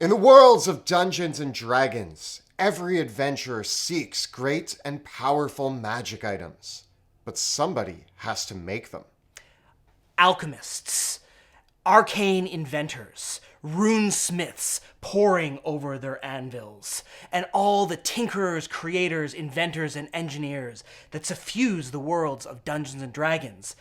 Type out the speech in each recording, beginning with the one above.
In the worlds of Dungeons and Dragons, every adventurer seeks great and powerful magic items, but somebody has to make them. Alchemists, arcane inventors, runesmiths poring over their anvils, and all the tinkerers, creators, inventors, and engineers that suffuse the worlds of Dungeons and Dragons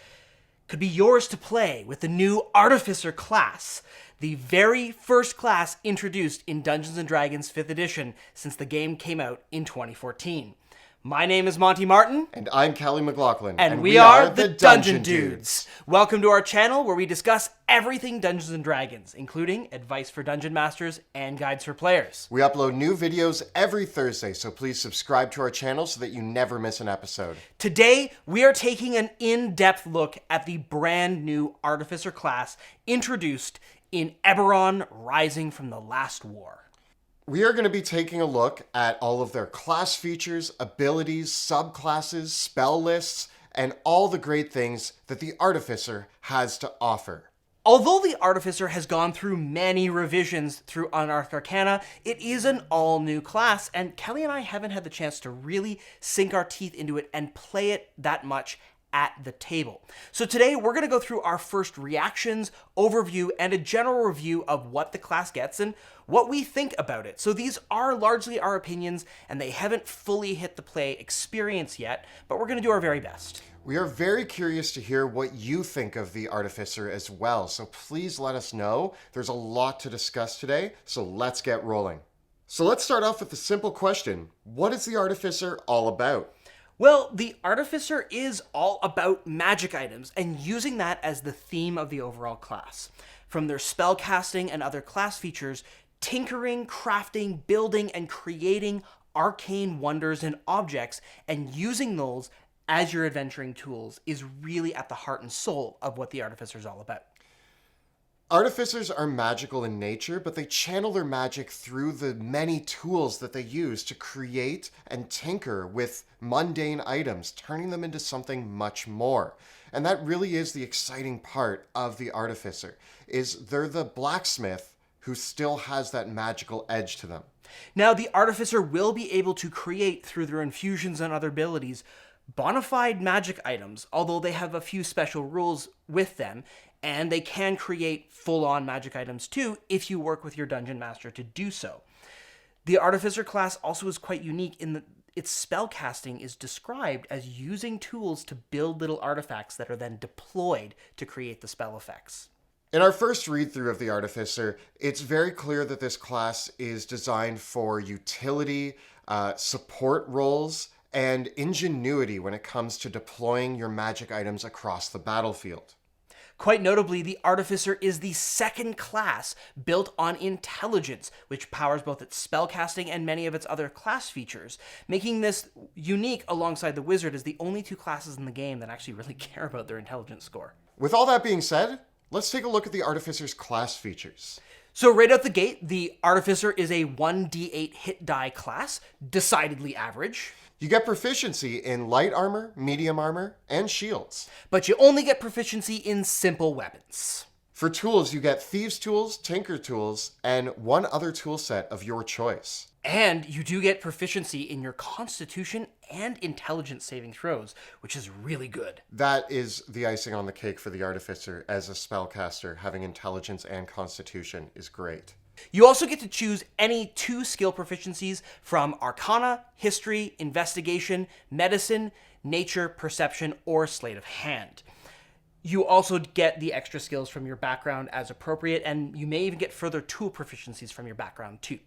could be yours to play with the new Artificer class, the very first class introduced in Dungeons & Dragons 5th edition since the game came out in 2014. My name is Monty Martin. And I'm Callie McLaughlin. And we are the Dungeon Dudes. Welcome to our channel where we discuss everything Dungeons & Dragons, including advice for dungeon masters and guides for players. We upload new videos every Thursday, so please subscribe to our channel so that you never miss an episode. Today, we are taking an in-depth look at the brand new Artificer class introduced in Eberron Rising from the Last War. We are going to be taking a look at all of their class features, abilities, subclasses, spell lists, and all the great things that the Artificer has to offer. Although the Artificer has gone through many revisions through Unearthed Arcana, it is an all-new class, and Kelly and I haven't had the chance to really sink our teeth into it and play it that much at the table. So today we're going to go through our first reactions, overview, and a general review of what the class gets and what we think about it. So these are largely our opinions, and they haven't fully hit the play experience yet, but we're going to do our very best. We are very curious to hear what you think of the Artificer as well, so please let us know. There's a lot to discuss today, so let's get rolling. So let's start off with the simple question: what is the Artificer all about? Well, the Artificer is all about magic items and using that as the theme of the overall class. From their spellcasting and other class features, tinkering, crafting, building, and creating arcane wonders and objects, and using those as your adventuring tools is really at the heart and soul of what the Artificer is all about. Artificers are magical in nature, but they channel their magic through the many tools that they use to create and tinker with mundane items, turning them into something much more. And that really is the exciting part of the Artificer, is they're the blacksmith who still has that magical edge to them. Now, the Artificer will be able to create, through their infusions and other abilities, bona fide magic items, although they have a few special rules with them, and they can create full-on magic items too if you work with your dungeon master to do so. The Artificer class also is quite unique in that its spellcasting is described as using tools to build little artifacts that are then deployed to create the spell effects. In our first read-through of the Artificer, it's very clear that this class is designed for utility, support roles, and ingenuity when it comes to deploying your magic items across the battlefield. Quite notably, the Artificer is the second class built on intelligence, which powers both its spellcasting and many of its other class features, making this unique alongside the Wizard as the only two classes in the game that actually really care about their intelligence score. With all that being said, let's take a look at the Artificer's class features. So right out the gate, the Artificer is a 1d8 hit die class, decidedly average. You get proficiency in light armor, medium armor, and shields. But you only get proficiency in simple weapons. For tools, you get Thieves' Tools, Tinker Tools, and one other tool set of your choice. And you do get proficiency in your Constitution and Intelligence saving throws, which is really good. That is the icing on the cake for the Artificer as a spellcaster. Having Intelligence and Constitution is great. You also get to choose any 2 skill proficiencies from Arcana, History, Investigation, Medicine, Nature, Perception, or Sleight of Hand. You also get the extra skills from your background as appropriate, and you may even get further tool proficiencies from your background too.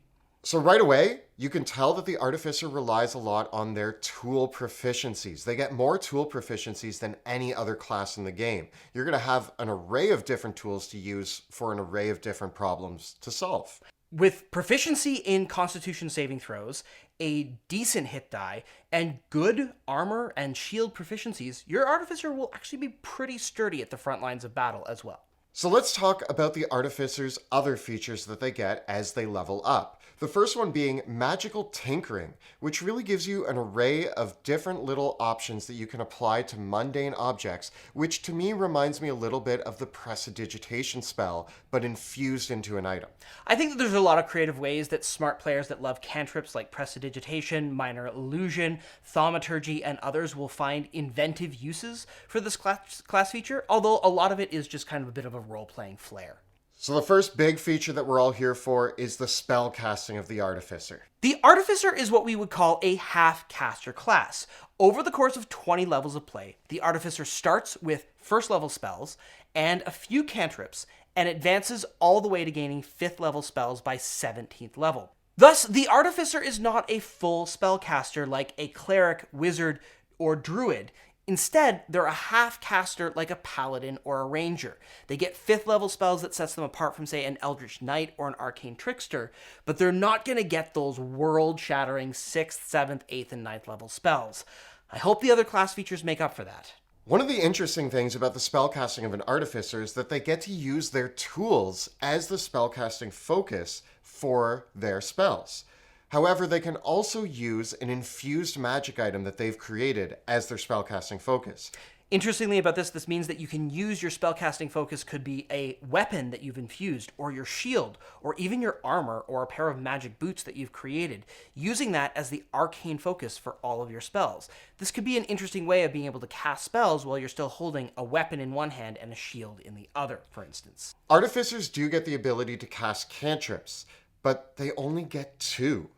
So right away, you can tell that the Artificer relies a lot on their tool proficiencies. They get more tool proficiencies than any other class in the game. You're going to have an array of different tools to use for an array of different problems to solve. With proficiency in Constitution saving throws, a decent hit die, and good armor and shield proficiencies, your Artificer will actually be pretty sturdy at the front lines of battle as well. So let's talk about the Artificer's other features that they get as they level up. The first one being magical tinkering, which really gives you an array of different little options that you can apply to mundane objects, which to me reminds me a little bit of the prestidigitation spell, but infused into an item. I think that there's a lot of creative ways that smart players that love cantrips like prestidigitation, minor illusion, thaumaturgy, and others will find inventive uses for this class feature, although a lot of it is just kind of a bit of a role-playing flair. So the first big feature that we're all here for is the spell casting of the Artificer. The Artificer is what we would call a half-caster class. Over the course of 20 levels of play, the Artificer starts with first-level spells and a few cantrips, and advances all the way to gaining 5th-level spells by 17th level. Thus, the Artificer is not a full spellcaster like a cleric, wizard, or druid. Instead, they're a half-caster like a paladin or a ranger. They get 5th-level spells that sets them apart from, say, an Eldritch Knight or an Arcane Trickster, but they're not going to get those world-shattering 6th, 7th, 8th, and 9th level spells. I hope the other class features make up for that. One of the interesting things about the spellcasting of an Artificer is that they get to use their tools as the spellcasting focus for their spells. However, they can also use an infused magic item that they've created as their spellcasting focus. Interestingly about this means that you can use your spellcasting focus could be a weapon that you've infused, or your shield, or even your armor, or a pair of magic boots that you've created, using that as the arcane focus for all of your spells. This could be an interesting way of being able to cast spells while you're still holding a weapon in one hand and a shield in the other, for instance. Artificers do get the ability to cast cantrips, but they only get 2.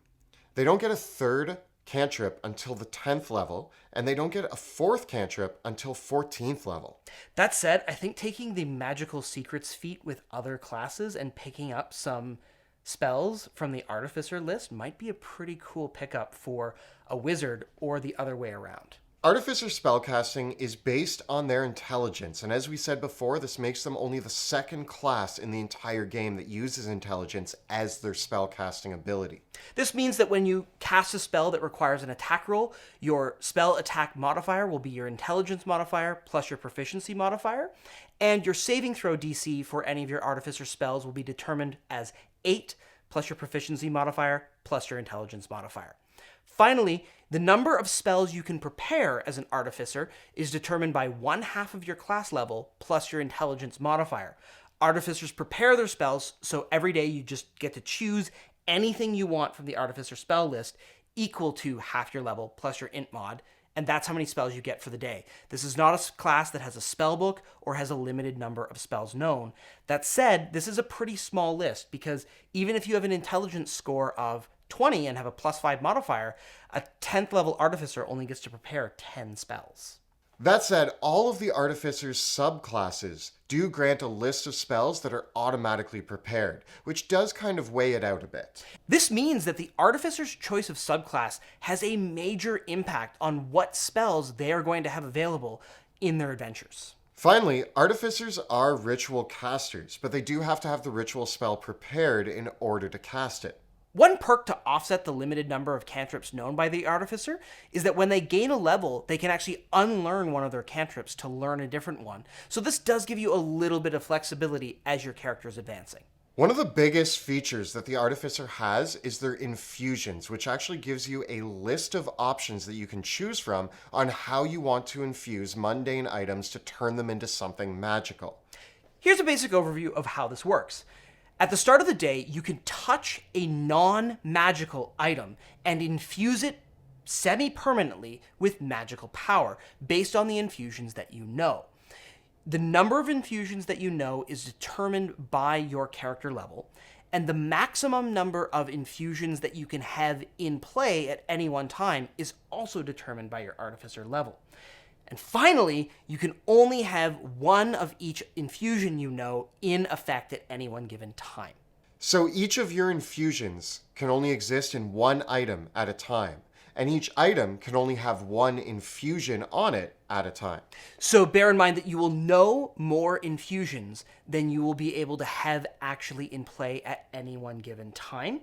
They don't get a 3rd cantrip until the 10th level, and they don't get a 4th cantrip until 14th level. That said, I think taking the magical secrets feat with other classes and picking up some spells from the Artificer list might be a pretty cool pickup for a wizard or the other way around. Artificer spellcasting is based on their intelligence, and as we said before, this makes them only the 2nd class in the entire game that uses intelligence as their spellcasting ability. This means that when you cast a spell that requires an attack roll, your spell attack modifier will be your intelligence modifier plus your proficiency modifier, and your saving throw DC for any of your Artificer spells will be determined as 8 plus your proficiency modifier plus your intelligence modifier. Finally, the number of spells you can prepare as an Artificer is determined by 1/2 of your class level plus your intelligence modifier. Artificers prepare their spells, so every day you just get to choose anything you want from the Artificer spell list equal to half your level plus your int mod, and that's how many spells you get for the day. This is not a class that has a spell book or has a limited number of spells known. That said, this is a pretty small list because even if you have an intelligence score of 20 and have a +5 modifier, a 10th level Artificer only gets to prepare 10 spells. That said, all of the Artificer's subclasses do grant a list of spells that are automatically prepared, which does kind of weigh it out a bit. This means that the Artificer's choice of subclass has a major impact on what spells they are going to have available in their adventures. Finally, Artificers are ritual casters, but they do have to have the ritual spell prepared in order to cast it. One perk to offset the limited number of cantrips known by the Artificer is that when they gain a level, they can actually unlearn one of their cantrips to learn a different one. So this does give you a little bit of flexibility as your character is advancing. One of the biggest features that the Artificer has is their infusions, which actually gives you a list of options that you can choose from on how you want to infuse mundane items to turn them into something magical. Here's a basic overview of how this works. At the start of the day, you can touch a non-magical item and infuse it semi-permanently with magical power based on the infusions that you know. The number of infusions that you know is determined by your character level, and the maximum number of infusions that you can have in play at any one time is also determined by your Artificer level. And finally, you can only have one of each infusion you know in effect at any one given time. So each of your infusions can only exist in one item at a time, and each item can only have one infusion on it at a time. So bear in mind that you will know more infusions than you will be able to have actually in play at any one given time.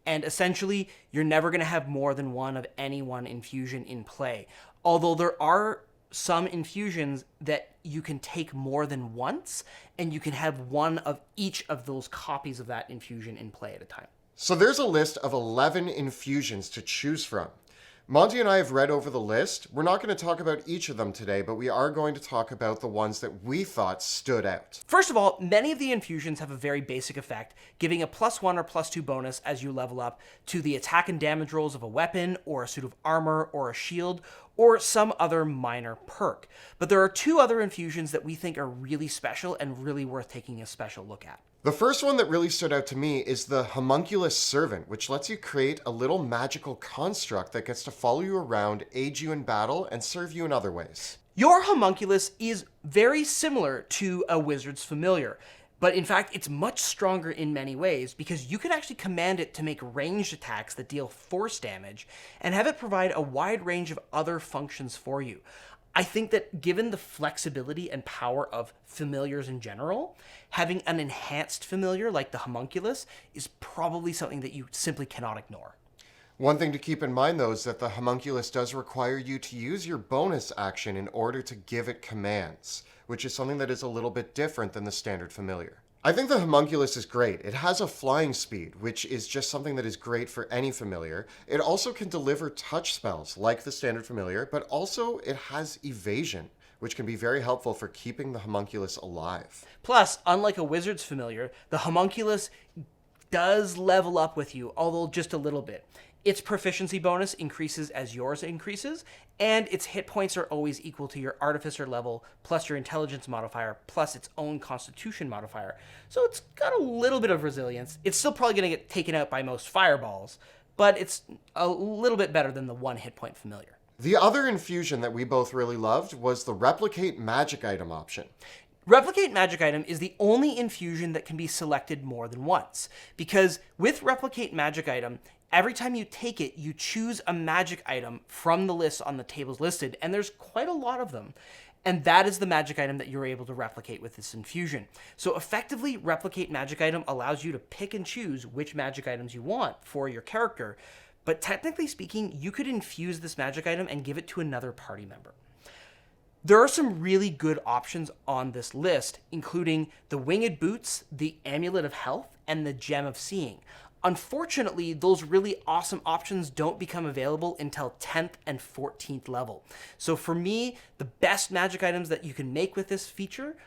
And essentially, you're never going to have more than one of any one infusion in play. Although there are some infusions that you can take more than once, and you can have one of each of those copies of that infusion in play at a time. So there's a list of 11 infusions to choose from. Monty and I have read over the list. We're not going to talk about each of them today, but we are going to talk about the ones that we thought stood out. First of all, many of the infusions have a very basic effect, giving a +1 or +2 bonus as you level up to the attack and damage rolls of a weapon, or a suit of armor, or a shield, or some other minor perk. But there are two other infusions that we think are really special and really worth taking a special look at. The first one that really stood out to me is the Homunculus Servant, which lets you create a little magical construct that gets to follow you around, aid you in battle, and serve you in other ways. Your homunculus is very similar to a wizard's familiar, but in fact it's much stronger in many ways because you can actually command it to make ranged attacks that deal force damage and have it provide a wide range of other functions for you. I think that given the flexibility and power of familiars in general, having an enhanced familiar like the homunculus is probably something that you simply cannot ignore. One thing to keep in mind, though, is that the homunculus does require you to use your bonus action in order to give it commands, which is something that is a little bit different than the standard familiar. I think the homunculus is great. It has a flying speed, which is just something that is great for any familiar. It also can deliver touch spells, like the standard familiar, but also it has evasion, which can be very helpful for keeping the homunculus alive. Plus, unlike a wizard's familiar, the homunculus does level up with you, although just a little bit. Its proficiency bonus increases as yours increases, and its hit points are always equal to your Artificer level, plus your intelligence modifier, plus its own constitution modifier. So it's got a little bit of resilience. It's still probably going to get taken out by most fireballs, but it's a little bit better than the one hit point familiar. The other infusion that we both really loved was the Replicate Magic Item option. Replicate Magic Item is the only infusion that can be selected more than once, because with Replicate Magic Item, every time you take it, you choose a magic item from the list on the tables listed, and there's quite a lot of them. And that is the magic item that you're able to replicate with this infusion. So effectively, Replicate Magic Item allows you to pick and choose which magic items you want for your character. But technically speaking, you could infuse this magic item and give it to another party member. There are some really good options on this list, including the Winged Boots, the Amulet of Health, and the Gem of Seeing. Unfortunately, those really awesome options don't become available until 10th and 14th level. So for me, the best magic items that you can make with this feature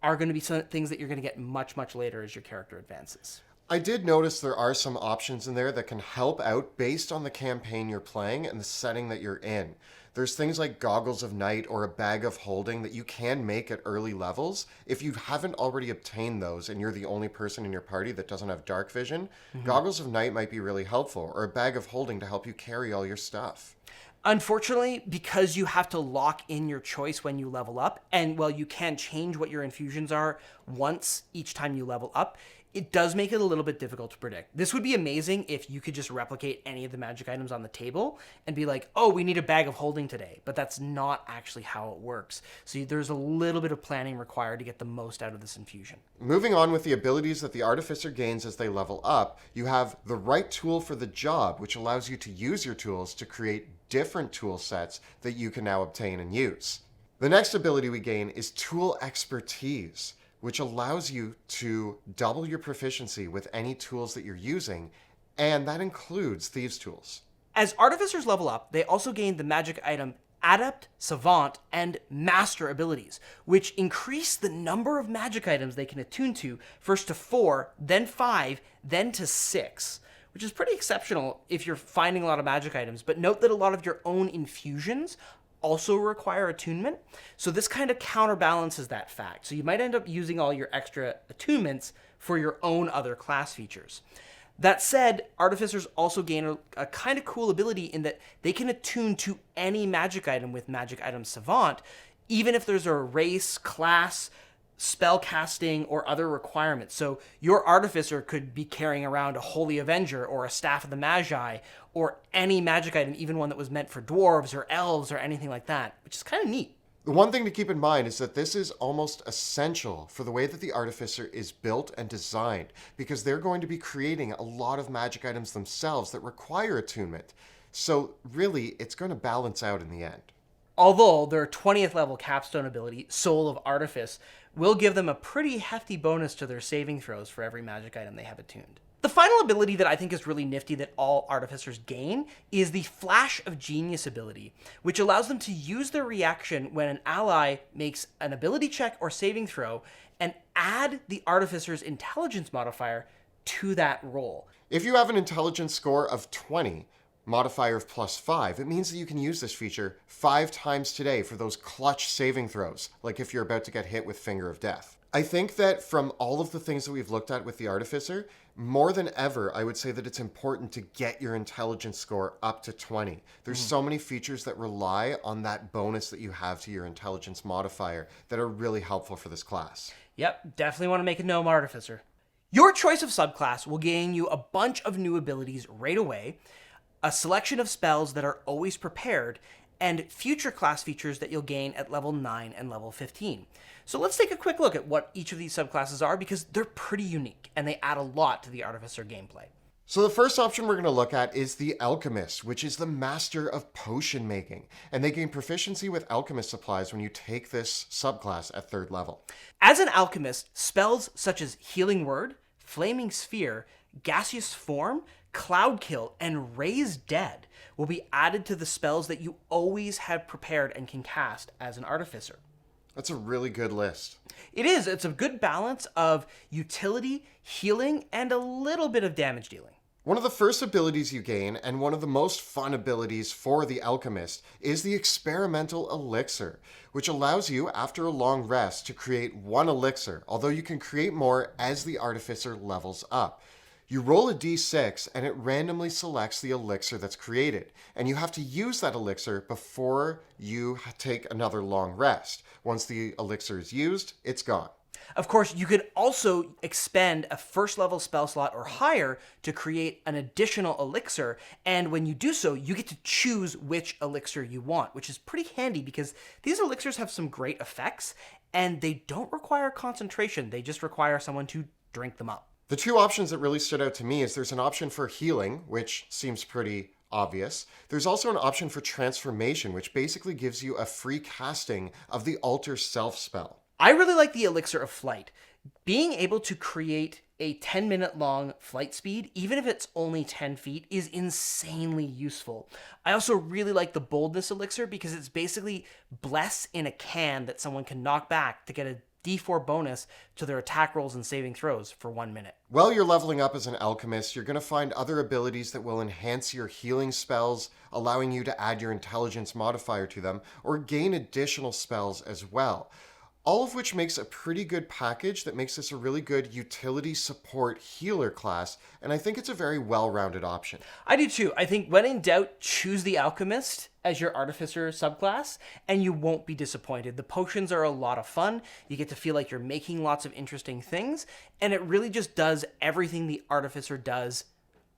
are going to be some things that you're going to get much, much later as your character advances. I did notice there are some options in there that can help out based on the campaign you're playing and the setting that you're in. There's things like Goggles of Night or a Bag of Holding that you can make at early levels. If you haven't already obtained those and you're the only person in your party that doesn't have dark vision, Goggles of Night might be really helpful, or a Bag of Holding to help you carry all your stuff. Unfortunately, because you have to lock in your choice when you level up, and while you can change what your infusions are once each time you level up, it does make it a little bit difficult to predict. This would be amazing if you could just replicate any of the magic items on the table and be like, oh, we need a Bag of Holding today. But that's not actually how it works. So there's a little bit of planning required to get the most out of this infusion. Moving on with the abilities that the Artificer gains as they level up, you have the right tool for the job, which allows you to use your tools to create different tool sets that you can now obtain and use. The next ability we gain is Tool Expertise, which allows you to double your proficiency with any tools that you're using, and that includes Thieves' Tools. As Artificers level up, they also gain the magic item Adept, Savant, and Master abilities, which increase the number of magic items they can attune to, first to 4, then 5, then to 6, which is pretty exceptional if you're finding a lot of magic items. But note that a lot of your own infusions also require attunement, so this kind of counterbalances that fact. So you might end up using all your extra attunements for your own other class features. That said, Artificers also gain a kind of cool ability in that they can attune to any magic item with Magic Item Savant, even if there's a race, class, spell casting, or other requirements. So your Artificer could be carrying around a Holy Avenger or a Staff of the Magi or any magic item, even one that was meant for dwarves or elves or anything like that, which is kind of neat. The one thing to keep in mind is that this is almost essential for the way that the Artificer is built and designed, because they're going to be creating a lot of magic items themselves that require attunement. So really, it's going to balance out in the end. Although their 20th level capstone ability, Soul of Artifice, will give them a pretty hefty bonus to their saving throws for every magic item they have attuned. The final ability that I think is really nifty that all Artificers gain is the Flash of Genius ability, which allows them to use their reaction when an ally makes an ability check or saving throw and add the Artificer's intelligence modifier to that roll. If you have an intelligence score of 20, modifier of +5, it means that you can use this feature 5 times today for those clutch saving throws, like if you're about to get hit with Finger of Death. I think that from all of the things that we've looked at with the Artificer, more than ever, I would say that it's important to get your intelligence score up to 20. There's so many features that rely on that bonus that you have to your intelligence modifier that are really helpful for this class. Yep, definitely want to make a Gnome Artificer. Your choice of subclass will gain you a bunch of new abilities right away, a selection of spells that are always prepared, and future class features that you'll gain at level 9 and level 15. So let's take a quick look at what each of these subclasses are because they're pretty unique and they add a lot to the Artificer gameplay. So the first option we're going to look at is the Alchemist, which is the master of potion making. And they gain proficiency with alchemist supplies when you take this subclass at 3rd level. As an alchemist, spells such as Healing Word, Flaming Sphere, Gaseous Form, Cloud Kill, and Raise Dead will be added to the spells that you always have prepared and can cast as an Artificer. That's a really good list. It is. It's a good balance of utility, healing, and a little bit of damage dealing. One of the first abilities you gain, and one of the most fun abilities for the Alchemist, is the Experimental Elixir, which allows you, after a long rest, to create 1 elixir, although you can create more as the Artificer levels up. You roll a d6, and it randomly selects the elixir that's created, and you have to use that elixir before you take another long rest. Once the elixir is used, it's gone. Of course, you can also expend a 1st level spell slot or higher to create an additional elixir, and when you do so, you get to choose which elixir you want, which is pretty handy because these elixirs have some great effects, and they don't require concentration, they just require someone to drink them up. The 2 options that really stood out to me is there's an option for healing, which seems pretty obvious. There's also an option for transformation, which basically gives you a free casting of the Alter Self spell. I really like the Elixir of Flight. Being able to create a 10-minute long flight speed, even if it's only 10 feet, is insanely useful. I also really like the Boldness Elixir because it's basically Bless in a can that someone can knock back to get a D4 bonus to their attack rolls and saving throws for 1 minute. While you're leveling up as an alchemist, you're going to find other abilities that will enhance your healing spells, allowing you to add your intelligence modifier to them, or gain additional spells as well. All of which makes a pretty good package that makes this a really good utility support healer class, and I think it's a very well-rounded option. I do too. I think when in doubt, choose the Alchemist as your Artificer subclass, and you won't be disappointed. The potions are a lot of fun. You get to feel like you're making lots of interesting things, and it really just does everything the Artificer does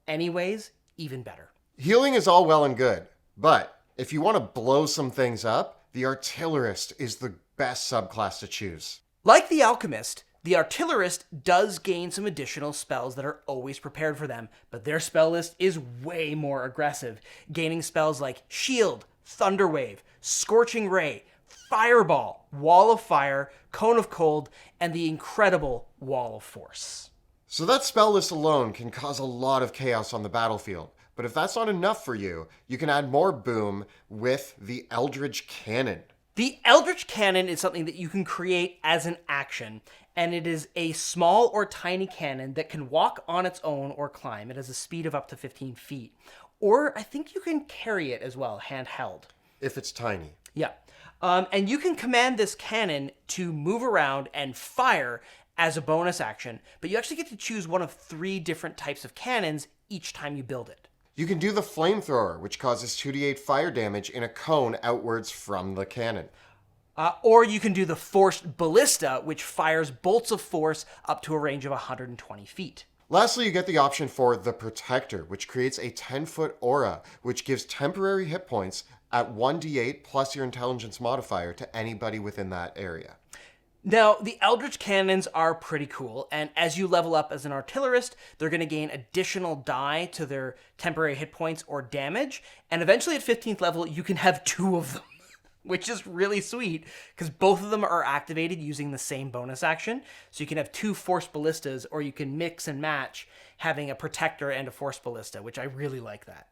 anyways, even better. Healing is all well and good, but if you want to blow some things up, the Artillerist is the best subclass to choose. Like the Alchemist, the Artillerist does gain some additional spells that are always prepared for them, but their spell list is way more aggressive, gaining spells like Shield, Thunderwave, Scorching Ray, Fireball, Wall of Fire, Cone of Cold, and the incredible Wall of Force. So that spell list alone can cause a lot of chaos on the battlefield. But if that's not enough for you, you can add more boom with the Eldritch Cannon. The Eldritch Cannon is something that you can create as an action, and it is a small or tiny cannon that can walk on its own or climb. It has a speed of up to 15 feet. Or I think you can carry it as well, handheld. If it's tiny. Yeah. And you can command this cannon to move around and fire as a bonus action, but you actually get to choose one of 3 different types of cannons each time you build it. You can do the Flamethrower, which causes 2d8 fire damage in a cone outwards from the cannon. Or you can do the Forced Ballista, which fires bolts of force up to a range of 120 feet. Lastly, you get the option for the Protector, which creates a 10-foot aura, which gives temporary hit points at 1d8 plus your intelligence modifier to anybody within that area. Now, the Eldritch Cannons are pretty cool, and as you level up as an Artillerist, they're going to gain additional die to their temporary hit points or damage, and eventually at 15th level, you can have 2 of them. which is really sweet because both of them are activated using the same bonus action. So you can have 2 Force Ballistas, or you can mix and match having a Protector and a Force Ballista, which I really like that.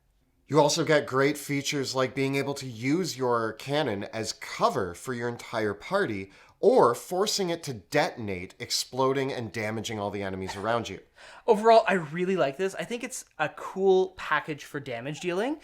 You also get great features like being able to use your cannon as cover for your entire party, or forcing it to detonate, exploding and damaging all the enemies around you. Overall, I really like this. I think it's a cool package for damage dealing,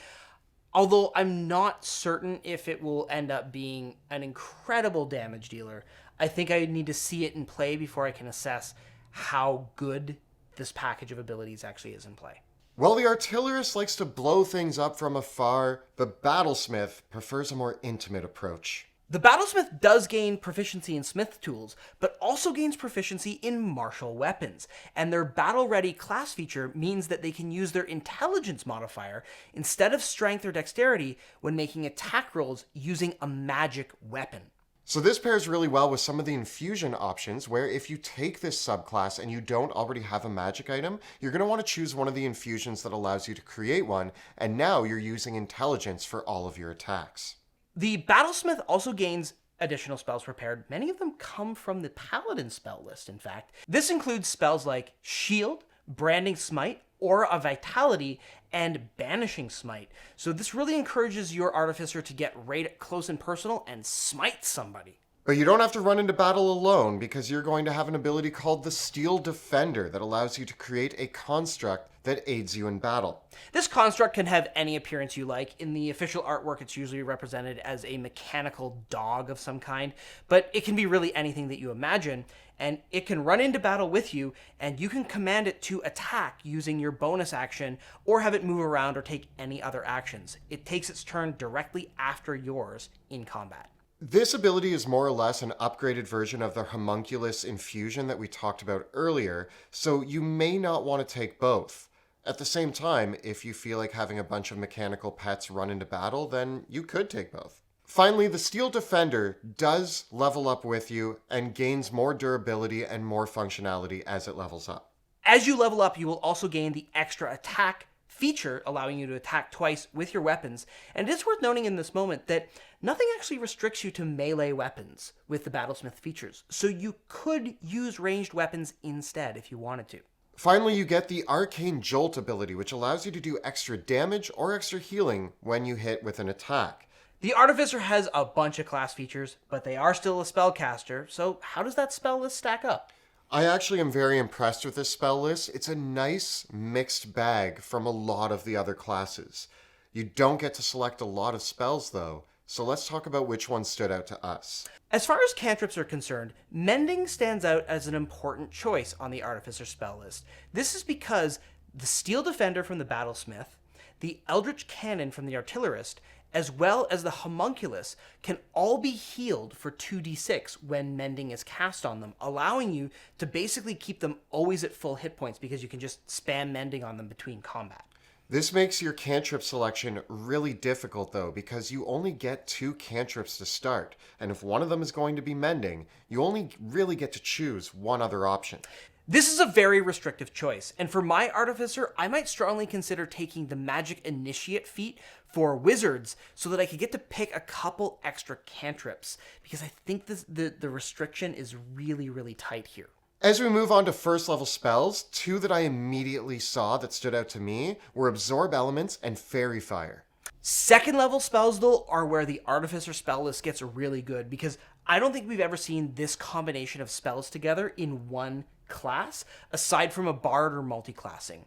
although I'm not certain if it will end up being an incredible damage dealer. I think I need to see it in play before I can assess how good this package of abilities actually is in play. While the Artillerist likes to blow things up from afar, the Battlesmith prefers a more intimate approach. The Battlesmith does gain proficiency in smith tools, but also gains proficiency in martial weapons, and their battle-ready class feature means that they can use their intelligence modifier instead of strength or dexterity when making attack rolls using a magic weapon. So this pairs really well with some of the infusion options, where if you take this subclass and you don't already have a magic item, you're going to want to choose one of the infusions that allows you to create one, and now you're using intelligence for all of your attacks. The Battlesmith also gains additional spells prepared. Many of them come from the Paladin spell list, in fact. This includes spells like Shield, Branding Smite, Aura of Vitality, and Banishing Smite. So this really encourages your Artificer to get right close and personal and smite somebody. But you don't have to run into battle alone, because you're going to have an ability called the Steel Defender that allows you to create a construct that aids you in battle. This construct can have any appearance you like. In the official artwork, it's usually represented as a mechanical dog of some kind, but it can be really anything that you imagine, and it can run into battle with you, and you can command it to attack using your bonus action, or have it move around or take any other actions. It takes its turn directly after yours in combat. This ability is more or less an upgraded version of the Homunculus infusion that we talked about earlier, so you may not want to take both. At the same time, if you feel like having a bunch of mechanical pets run into battle, then you could take both. Finally, the Steel Defender does level up with you and gains more durability and more functionality as it levels up. As you level up, you will also gain the extra attack feature, allowing you to attack twice with your weapons. And it is worth noting in this moment that nothing actually restricts you to melee weapons with the Battlesmith features, so you could use ranged weapons instead if you wanted to. Finally, you get the Arcane Jolt ability, which allows you to do extra damage or extra healing when you hit with an attack. The Artificer has a bunch of class features, but they are still a spellcaster, so how does that spell list stack up? I actually am very impressed with this spell list. It's a nice mixed bag from a lot of the other classes. You don't get to select a lot of spells though, so let's talk about which ones stood out to us. As far as cantrips are concerned, Mending stands out as an important choice on the Artificer spell list. This is because the Steel Defender from the Battlesmith, the Eldritch Cannon from the Artillerist, as well as the Homunculus can all be healed for 2d6 when Mending is cast on them, allowing you to basically keep them always at full hit points because you can just spam Mending on them between combat. This makes your cantrip selection really difficult though, because you only get 2 cantrips to start, and if one of them is going to be Mending, you only really get to choose one other option. This is a very restrictive choice, and for my Artificer, I might strongly consider taking the Magic Initiate feat for Wizards so that I could get to pick a couple extra cantrips, because I think the restriction is really, really tight here. As we move on to first level spells, 2 that I immediately saw that stood out to me were Absorb Elements and Fairy Fire. Second level spells, though, are where the Artificer spell list gets really good, because I don't think we've ever seen this combination of spells together in one class, aside from a Bard or multi-classing.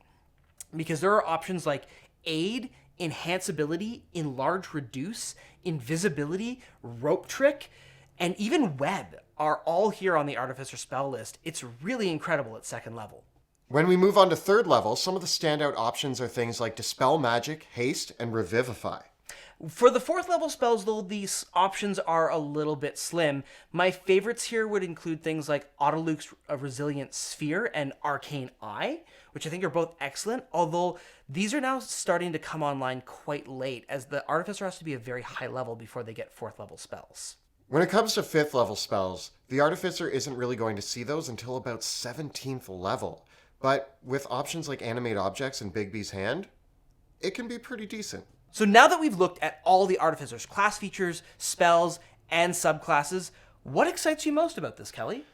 Because there are options like Aid, Enhance Ability, Enlarge Reduce, Invisibility, Rope Trick, and even Web are all here on the Artificer spell list. It's really incredible at second level. When we move on to third level, some of the standout options are things like Dispel Magic, Haste, and Revivify. For the fourth level spells, though, these options are a little bit slim. My favorites here would include things like Autoluke's Resilient Sphere and Arcane Eye, which I think are both excellent, although these are now starting to come online quite late, as the Artificer has to be a very high level before they get fourth level spells. When it comes to 5th level spells, the Artificer isn't really going to see those until about 17th level. But with options like Animate Objects and Bigby's Hand, it can be pretty decent. So now that we've looked at all the Artificer's class features, spells, and subclasses, what excites you most about this, Kelly?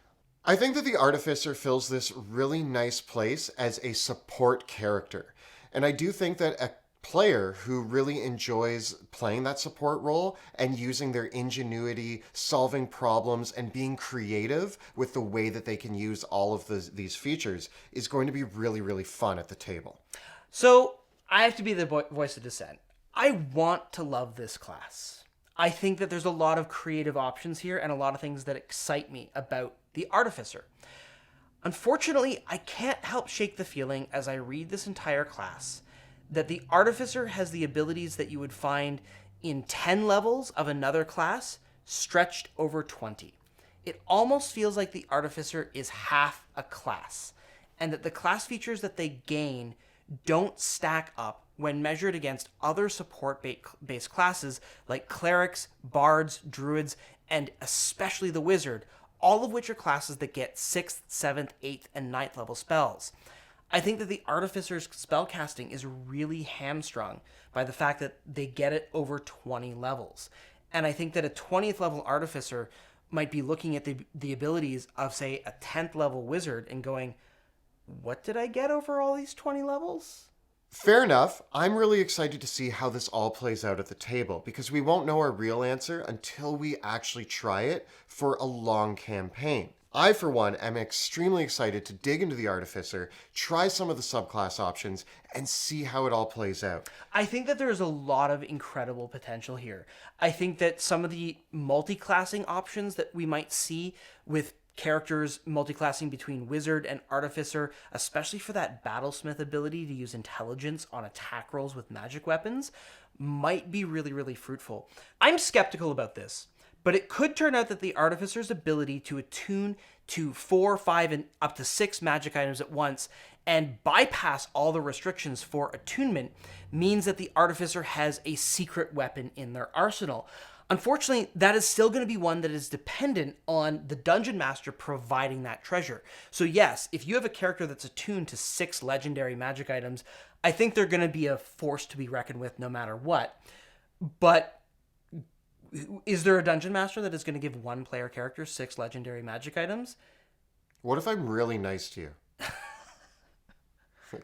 I think that the Artificer fills this really nice place as a support character. And I do think that a player who really enjoys playing that support role and using their ingenuity, solving problems, and being creative with the way that they can use all of these features is going to be really, really fun at the table. So I have to be the voice of dissent. I want to love this class. I think that there's a lot of creative options here and a lot of things that excite me about the Artificer. Unfortunately, I can't help shake the feeling as I read this entire class that the Artificer has the abilities that you would find in 10 levels of another class stretched over 20. It almost feels like the Artificer is half a class, and that the class features that they gain don't stack up when measured against other support-based classes like clerics, bards, druids, and especially the wizard, all of which are classes that get 6th, 7th, 8th, and 9th level spells. I think that the Artificer's spellcasting is really hamstrung by the fact that they get it over 20 levels. And I think that a 20th level Artificer might be looking at the abilities of, say, a 10th level wizard and going, what did I get over all these 20 levels? Fair enough. I'm really excited to see how this all plays out at the table, because we won't know our real answer until we actually try it for a long campaign. I, for one, am extremely excited to dig into the Artificer, try some of the subclass options, and see how it all plays out. I think that there's a lot of incredible potential here. I think that some of the multi-classing options that we might see with characters multi-classing between Wizard and Artificer, especially for that Battlesmith ability to use intelligence on attack rolls with magic weapons, might be really, really fruitful. I'm skeptical about this, but it could turn out that the Artificer's ability to attune to 4, 5, and up to 6 magic items at once and bypass all the restrictions for attunement means that the Artificer has a secret weapon in their arsenal. Unfortunately, that is still going to be one that is dependent on the Dungeon Master providing that treasure. So yes, if you have a character that's attuned to 6 legendary magic items, I think they're going to be a force to be reckoned with no matter what. But is there a Dungeon Master that is going to give one player character 6 legendary magic items? What if I'm really nice to you?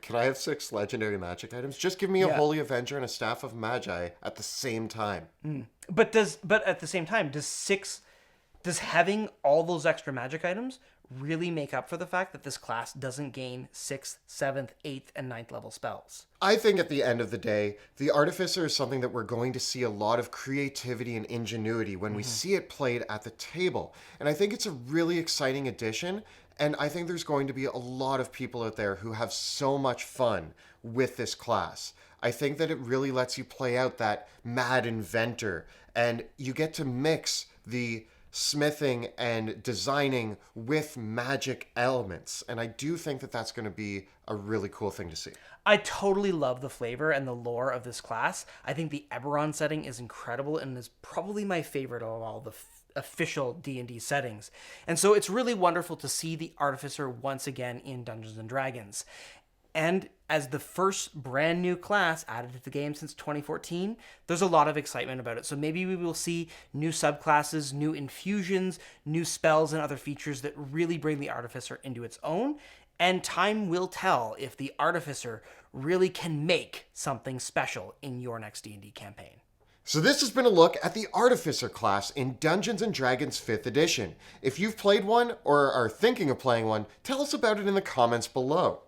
Can I have 6 legendary magic items? Just give me a Holy Avenger and a Staff of Magi at the same time. But at the same time, does having all those extra magic items really make up for the fact that this class doesn't gain 6th, 7th, 8th, and 9th level spells? I think at the end of the day, the Artificer is something that we're going to see a lot of creativity and ingenuity when we see it played at the table. And I think it's a really exciting addition. And I think there's going to be a lot of people out there who have so much fun with this class. I think that it really lets you play out that mad inventor, and you get to mix the smithing and designing with magic elements. And I do think that that's going to be a really cool thing to see. I totally love the flavor and the lore of this class. I think the Eberron setting is incredible and is probably my favorite of all the official D&D settings. And so it's really wonderful to see the Artificer once again in Dungeons & Dragons. And as the first brand new class added to the game since 2014, there's a lot of excitement about it. So maybe we will see new subclasses, new infusions, new spells, and other features that really bring the Artificer into its own. And time will tell if the Artificer really can make something special in your next D&D campaign. So this has been a look at the Artificer class in Dungeons & Dragons 5th edition. If you've played one or are thinking of playing one, tell us about it in the comments below.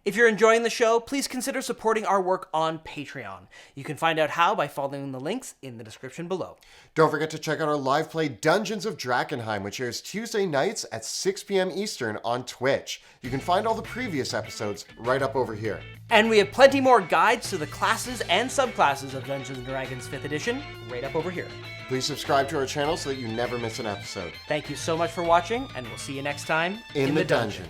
If you're enjoying the show, please consider supporting our work on Patreon. You can find out how by following the links in the description below. Don't forget to check out our live play Dungeons of Drakkenheim, which airs Tuesday nights at 6 p.m. Eastern on Twitch. You can find all the previous episodes right up over here. And we have plenty more guides to the classes and subclasses of Dungeons & Dragons 5th edition right up over here. Please subscribe to our channel so that you never miss an episode. Thank you so much for watching, and we'll see you next time in the dungeon.